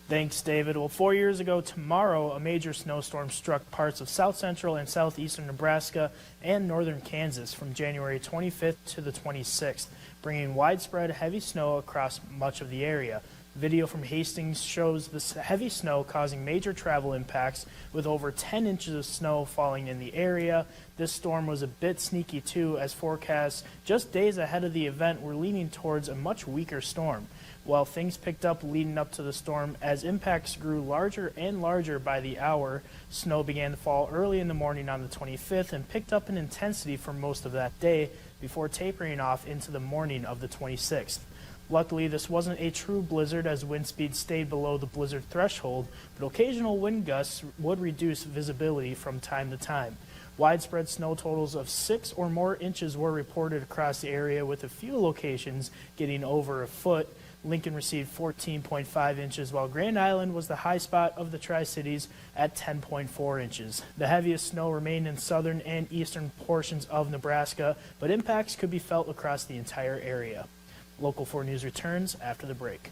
Thanks, David. Well, 4 years ago tomorrow, a major snowstorm struck parts of south central and southeastern Nebraska and northern Kansas from January 25th to the 26th, bringing widespread heavy snow across much of the area. Video from Hastings shows this heavy snow causing major travel impacts with over 10 inches of snow falling in the area. This storm was a bit sneaky too, as forecasts just days ahead of the event were leaning towards a much weaker storm. While things picked up leading up to the storm, as impacts grew larger and larger by the hour, snow began to fall early in the morning on the 25th and picked up in intensity for most of that day before tapering off into the morning of the 26th. Luckily, this wasn't a true blizzard as wind speed stayed below the blizzard threshold, but occasional wind gusts would reduce visibility from time to time. Widespread snow totals of 6 or more inches were reported across the area, with a few locations getting over a foot. Lincoln received 14.5 inches, while Grand Island was the high spot of the Tri-Cities at 10.4 inches. The heaviest snow remained in southern and eastern portions of Nebraska, but impacts could be felt across the entire area. Local 4 News returns after the break.